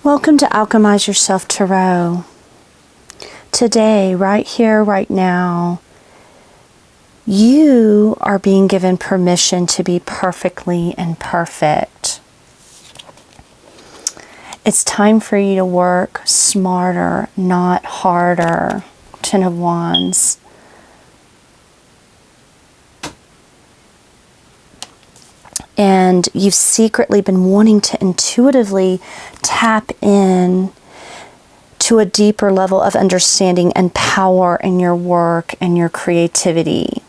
Welcome to Alchemize Yourself Tarot. Today, right here, right now, you are being given permission to be perfectly imperfect. It's time for you to work smarter, not harder. Ten of Wands. And you've secretly been wanting to intuitively tap in to a deeper level of understanding and power in your work and your creativity.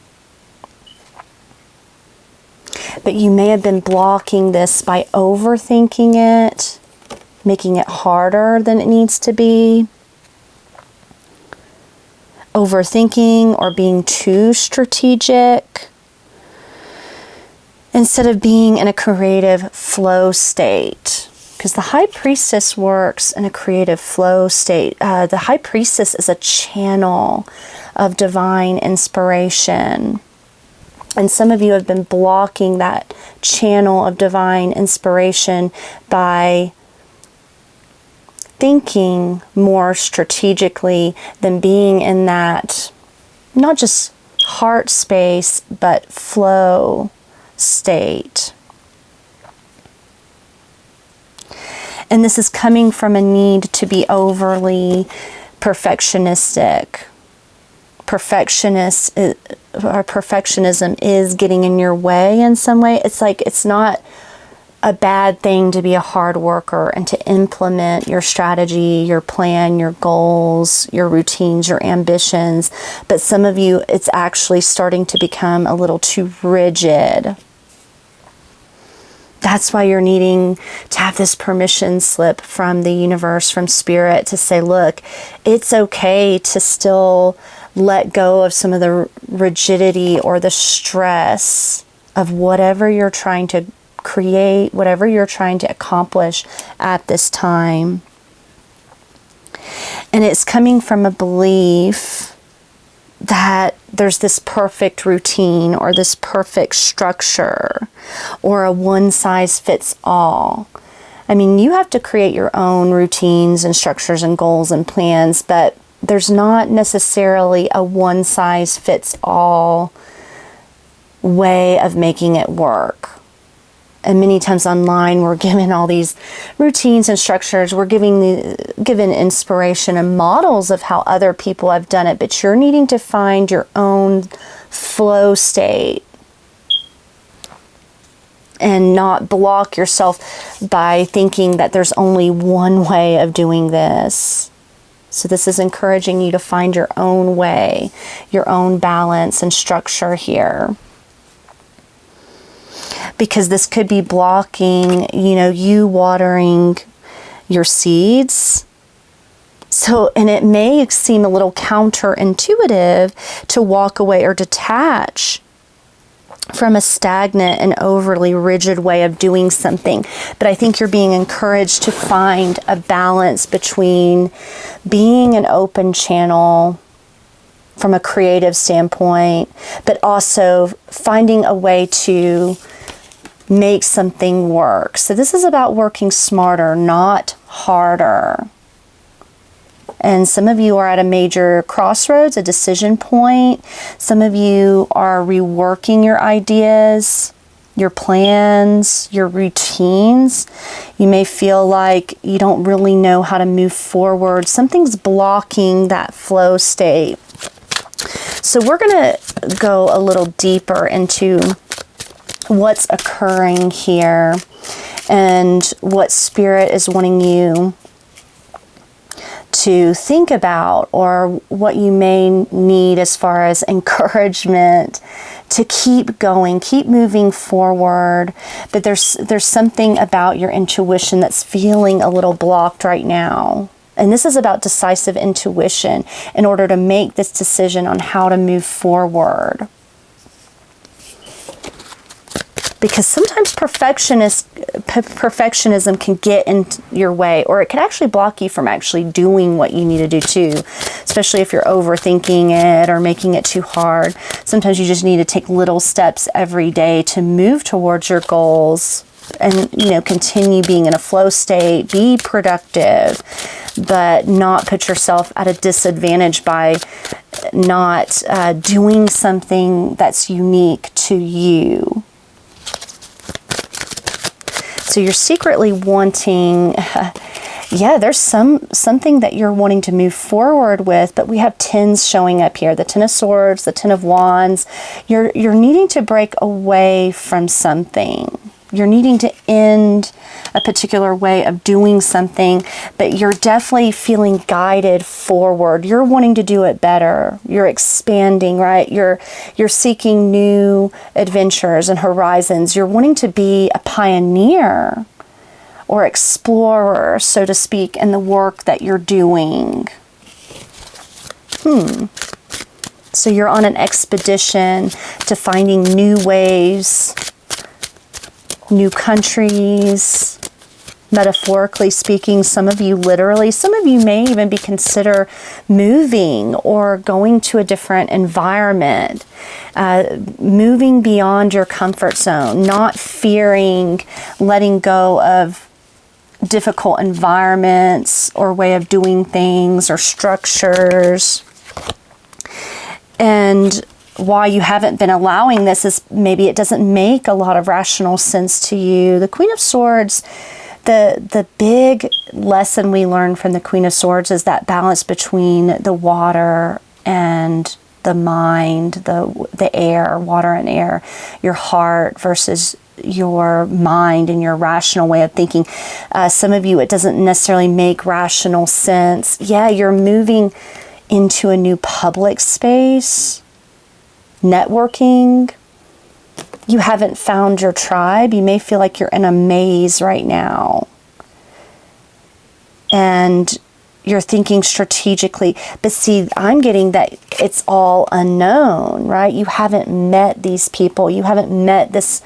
But you may have been blocking this by overthinking it, making it harder than it needs to be. Overthinking or being too strategic, instead of being in a creative flow state. Because the High Priestess works in a creative flow state. The High Priestess is a channel of divine inspiration. And some of you have been blocking that channel of divine inspiration by thinking more strategically than being in that, not just heart space, but flow state. And this is coming from a need to be overly perfectionistic. Perfectionism is getting in your way in some way. It's like it's not a bad thing to be a hard worker and to implement your strategy, your plan, your goals, your routines, your ambitions. But some of you, it's actually starting to become a little too rigid. That's why you're needing to have this permission slip from the universe, from spirit, to say, look, it's okay to still let go of some of the rigidity or the stress of whatever you're trying to create, whatever you're trying to accomplish at this time. And it's coming from a belief that there's this perfect routine or this perfect structure or a one-size-fits-all. I mean, you have to create your own routines and structures and goals and plans, but there's not necessarily a one-size-fits-all way of making it work. And many times online, we're given all these routines and structures. We're given inspiration and models of how other people have done it. But you're needing to find your own flow state and not block yourself by thinking that there's only one way of doing this. So this is encouraging you to find your own way, your own balance and structure here. Because this could be blocking, you watering your seeds. So, and it may seem a little counterintuitive to walk away or detach from a stagnant and overly rigid way of doing something. But I think you're being encouraged to find a balance between being an open channel from a creative standpoint, but also finding a way to make something work. So this is about working smarter, not harder. And some of you are at a major crossroads, a decision point. Some of you are reworking your ideas, your plans, your routines. You may feel like you don't really know how to move forward. Something's blocking that flow state. So we're going to go a little deeper into what's occurring here and what spirit is wanting you to think about, or what you may need as far as encouragement to keep going, keep moving forward. But there's something about your intuition that's feeling a little blocked right now. And this is about decisive intuition in order to make this decision on how to move forward. Because sometimes perfectionism can get in your way, or it can actually block you from actually doing what you need to do too, especially if you're overthinking it or making it too hard. Sometimes you just need to take little steps every day to move towards your goals. and, continue being in a flow state, be productive, but not put yourself at a disadvantage by not doing something that's unique to you. So you're secretly wanting, there's something that you're wanting to move forward with, but we have tens showing up here. The Ten of Swords, the Ten of Wands. You're needing to break away from something. You're needing to end a particular way of doing something, but you're definitely feeling guided forward. You're wanting to do it better. You're expanding, right? You're seeking new adventures and horizons. You're wanting to be a pioneer or explorer, so to speak, in the work that you're doing. So you're on an expedition to finding new ways, new countries, metaphorically speaking, some of you literally, some of you may even be consider moving or going to a different environment, moving beyond your comfort zone, not fearing letting go of difficult environments or way of doing things or structures. And why you haven't been allowing this is maybe it doesn't make a lot of rational sense to you. The Queen of Swords, the big lesson we learn from the Queen of Swords is that balance between the water and the mind, the air, water and air, your heart versus your mind and your rational way of thinking. Some of you, it doesn't necessarily make rational sense. Yeah, you're moving into a new public space, networking. You haven't found your tribe. You may feel like you're in a maze right now. And you're thinking strategically. But see, I'm getting that it's all unknown, right? You haven't met these people. You haven't met this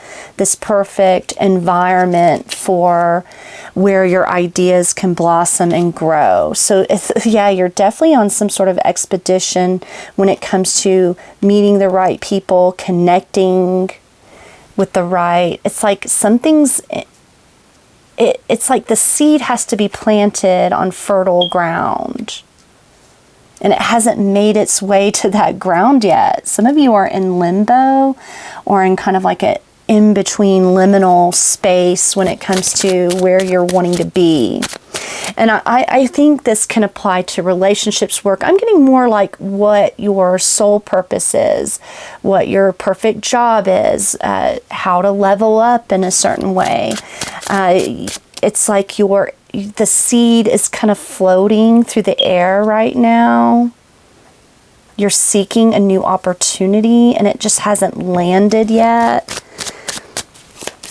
perfect environment for where your ideas can blossom and grow. So you're definitely on some sort of expedition when it comes to meeting the right people, connecting with the right. It's like something's, it's like the seed has to be planted on fertile ground. And it hasn't made its way to that ground yet. Some of you are in limbo or in kind of like a in-between liminal space when it comes to where you're wanting to be. And I think this can apply to relationships, work. I'm getting more like what your soul purpose is, what your perfect job is, how to level up in a certain way. It's like the seed is kind of floating through the air right now. You're seeking a new opportunity and it just hasn't landed yet.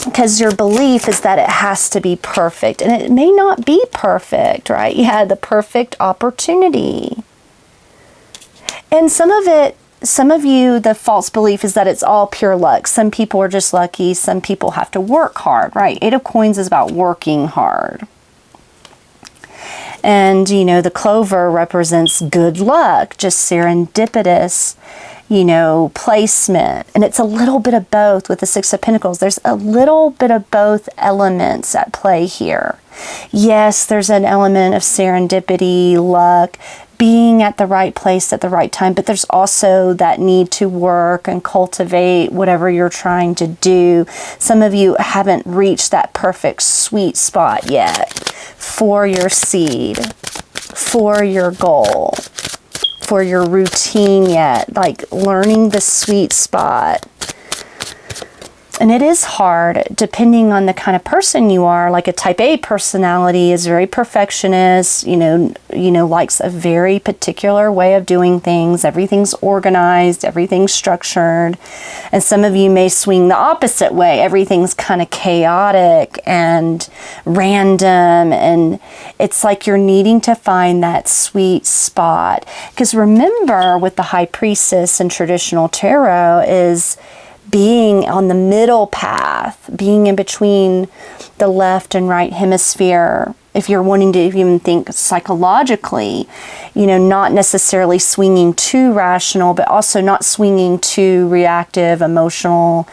Because your belief is that it has to be perfect. And it may not be perfect, right? You had the perfect opportunity. And some of you, the false belief is that it's all pure luck. Some people are just lucky. Some people have to work hard, right? Eight of Coins is about working hard. And, the clover represents good luck, just serendipitous, placement. And it's a little bit of both with the Six of Pentacles. There's a little bit of both elements at play here. Yes, there's an element of serendipity, luck, being at the right place at the right time, but there's also that need to work and cultivate whatever you're trying to do. Some of you haven't reached that perfect sweet spot yet for your seed, for your goal, for your routine yet, like learning the sweet spot. And it is hard depending on the kind of person you are. Like a type A personality is very perfectionist, likes a very particular way of doing things. Everything's organized, everything's structured. And some of you may swing the opposite way. Everything's kind of chaotic and random. And it's like you're needing to find that sweet spot. Because remember, with the High Priestess in traditional tarot is being on the middle path, being in between the left and right hemisphere. If you're wanting to even think psychologically, not necessarily swinging too rational, but also not swinging too reactive, emotional,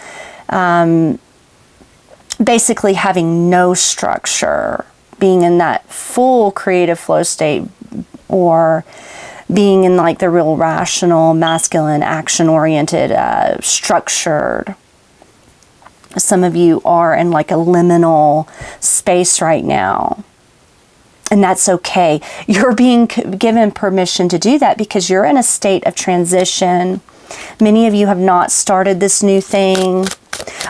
basically having no structure, being in that full creative flow state, or being in like the real rational, masculine, action-oriented, structured. Some of you are in like a liminal space right now. And that's okay. You're being given permission to do that because you're in a state of transition. Many of you have not started this new thing,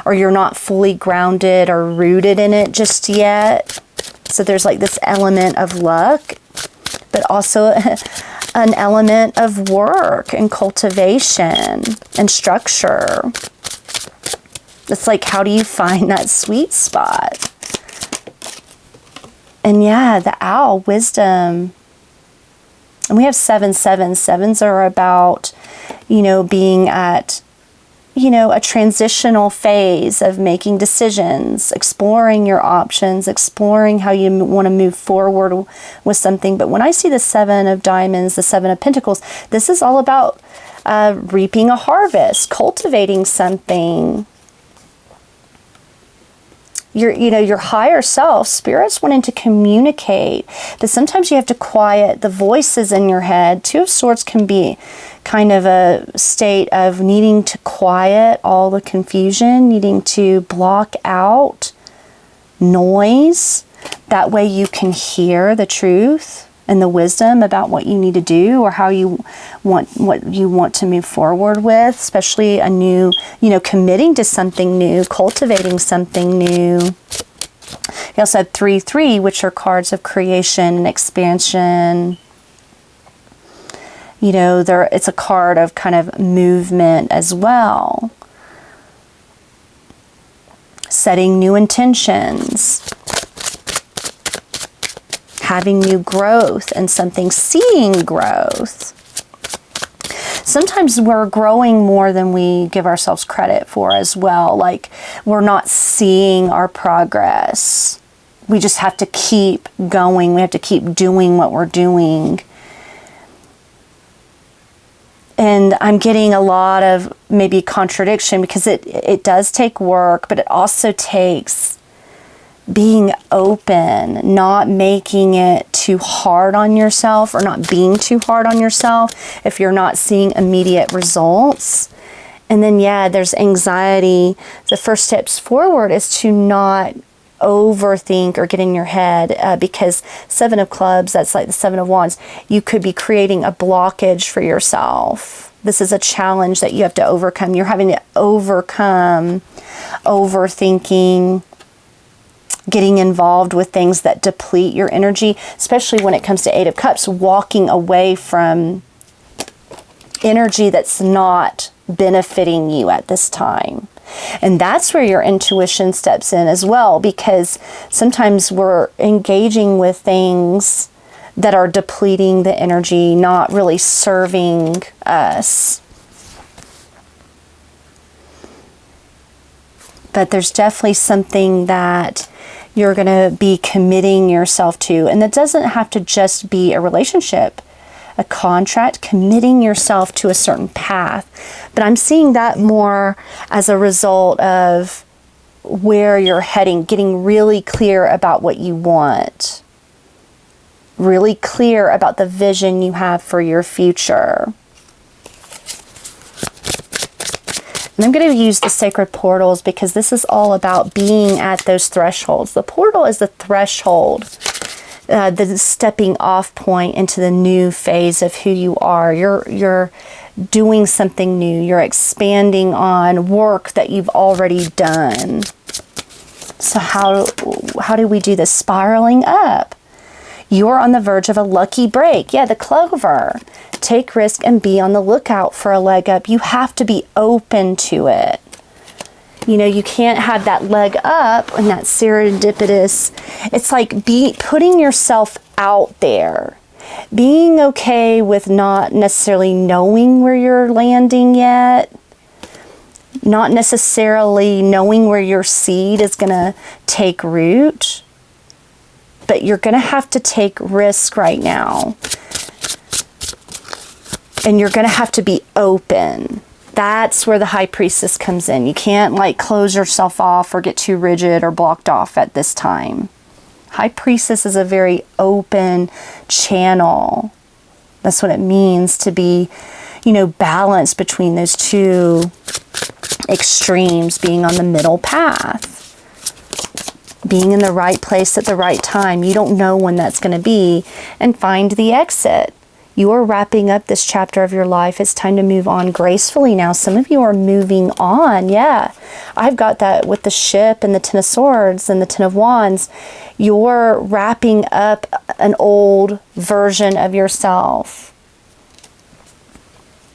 or you're not fully grounded or rooted in it just yet. So there's like this element of luck, but also an element of work and cultivation and structure. It's like, how do you find that sweet spot? And yeah, the owl, wisdom. And we have 7 7. 7s are about, being at, a transitional phase of making decisions, exploring your options, exploring how you want to move forward with something. But when I see the 7 of diamonds, the 7 of pentacles, this is all about reaping a harvest, cultivating something. Your higher self, spirit's wanting to communicate, but sometimes you have to quiet the voices in your head. 2 of Swords can be kind of a state of needing to quiet all the confusion, needing to block out noise. That way you can hear the truth and the wisdom about what you need to do, or how you want, what you want to move forward with, especially a new, committing to something new, cultivating something new. You also have 3 3, which are cards of creation and expansion. It's a card of kind of movement as well. Setting new intentions. Having new growth and something, seeing growth. Sometimes we're growing more than we give ourselves credit for as well. Like, we're not seeing our progress. We just have to keep going. We have to keep doing what we're doing. And I'm getting a lot of maybe contradiction, because it does take work, but it also takes being open, not making it too hard on yourself, or not being too hard on yourself if you're not seeing immediate results. And then, there's anxiety. The first steps forward is to not overthink or get in your head, because 7 of clubs, that's like the 7 of wands, you could be creating a blockage for yourself. This is a challenge that you have to overcome. You're having to overcome overthinking, getting involved with things that deplete your energy, especially when it comes to 8 of Cups, walking away from energy that's not benefiting you at this time. And that's where your intuition steps in as well, because sometimes we're engaging with things that are depleting the energy, not really serving us. But there's definitely something that you're going to be committing yourself to. And that doesn't have to just be a relationship, a contract, committing yourself to a certain path. But I'm seeing that more as a result of where you're heading, getting really clear about what you want, really clear about the vision you have for your future. And I'm going to use the sacred portals, because this is all about being at those thresholds. The portal is the threshold, the stepping off point into the new phase of who you are. You're doing something new. You're expanding on work that you've already done. So how do we do this? Spiraling up. You're on the verge of a lucky break. Yeah, the clover. Take risk and be on the lookout for a leg up. You have to be open to it. You can't have that leg up and that serendipitous. It's like putting yourself out there. Being okay with not necessarily knowing where you're landing yet. Not necessarily knowing where your seed is going to take root. But you're going to have to take risk right now. And you're going to have to be open. that's where the high priestess comes in. You can't like close yourself off or get too rigid or blocked off at this time. High priestess is a very open channel. That's what it means to be, you know, balanced between those two extremes, being on the middle path, being in the right place at the right time. You don't know when that's going to be, and find the exit. You are wrapping up this chapter of your life. It's time to move on gracefully now. Some of you are moving on. Yeah, I've got that with the ship and the Ten of Swords and the Ten of Wands. You're wrapping up an old version of yourself.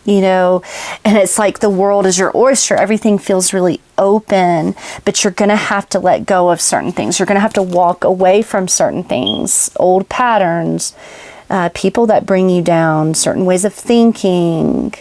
You know, and it's like the world is your oyster. Everything feels really open, but you're going to have to let go of certain things. You're going to have to walk away from certain things, old patterns, people that bring you down, certain ways of thinking,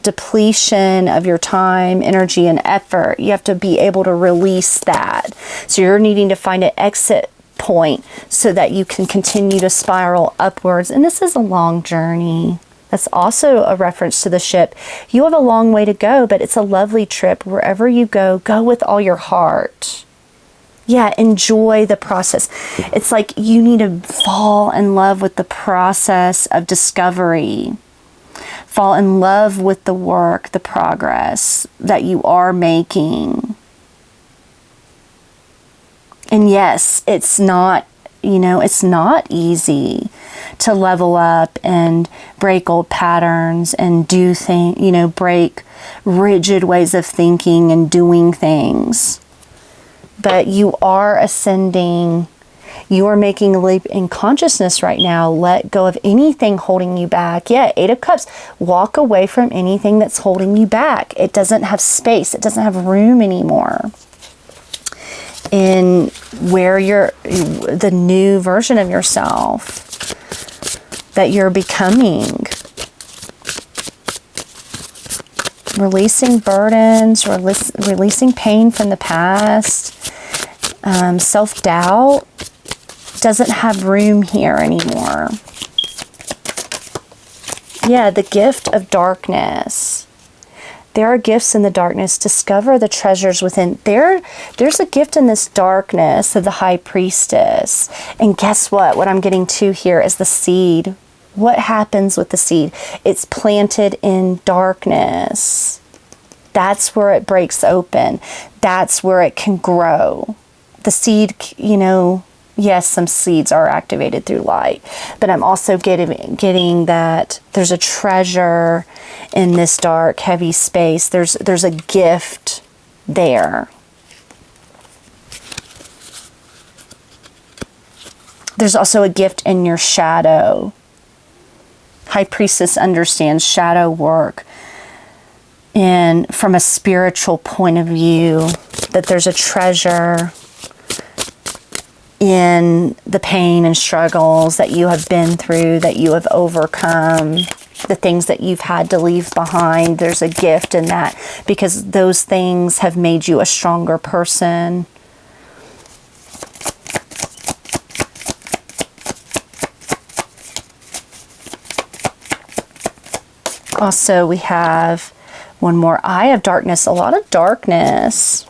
depletion of your time, energy, and effort. You have to be able to release that. So you're needing to find an exit point so that you can continue to spiral upwards. And this is a long journey. That's also a reference to the ship. You have a long way to go, but it's a lovely trip. Wherever you go, go with all your heart. Yeah, enjoy the process. It's like you need to fall in love with the process of discovery. Fall in love with the work, the progress that you are making. And yes, it's not, you know, it's not easy to level up and break old patterns and do things, you know, break rigid ways of thinking and doing things. But you are ascending. You are making a leap in consciousness right now. Let go of anything holding you back. Yeah, Eight of Cups. Walk away from anything that's holding you back. It doesn't have space. It doesn't have room anymore. In where you're, the new version of yourself that you're becoming. Releasing burdens, releasing pain from the past. Self-doubt doesn't have room here anymore. Yeah, the gift of darkness. There are gifts in the darkness. Discover the treasures within. There's a gift in this darkness of the high priestess. And guess what? What I'm getting to here is the seed. What happens with the seed? It's planted in darkness. That's where it breaks open. That's where it can grow. The seed, you know, yes, some seeds are activated through light, but I'm also getting that there's a treasure in this dark, heavy space. There's a gift there. There's also a gift in your shadow. High Priestess understands shadow work, and from a spiritual point of view, that there's a treasure in the pain and struggles that you have been through, that you have overcome, the things that you've had to leave behind. There's a gift in that because those things have made you a stronger person. Also, we have one more Eye of Darkness, a lot of darkness.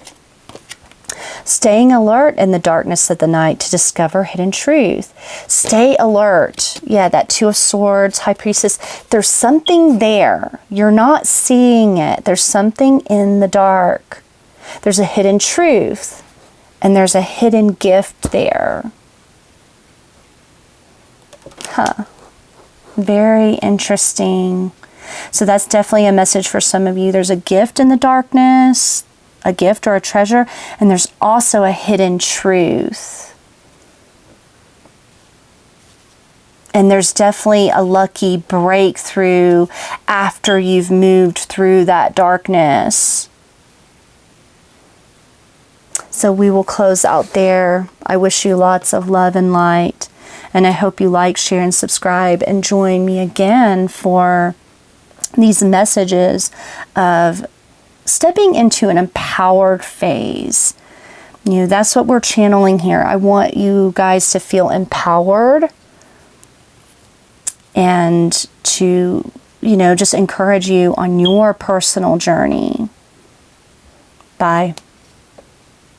Staying alert in the darkness of the night to discover hidden truth. Stay alert. Yeah, that Two of Swords, High Priestess. There's something there. You're not seeing it. There's something in the dark. There's a hidden truth. And there's a hidden gift there. Huh. Very interesting. So that's definitely a message for some of you. There's a gift in the darkness, a gift or a treasure, and there's also a hidden truth. And there's definitely a lucky breakthrough after you've moved through that darkness. So we will close out there. I wish you lots of love and light, and I hope you like, share, and subscribe, and join me again for these messages of stepping into an empowered phase. You know, that's what we're channeling here. I want you guys to feel empowered and to just encourage you on your personal journey. Bye.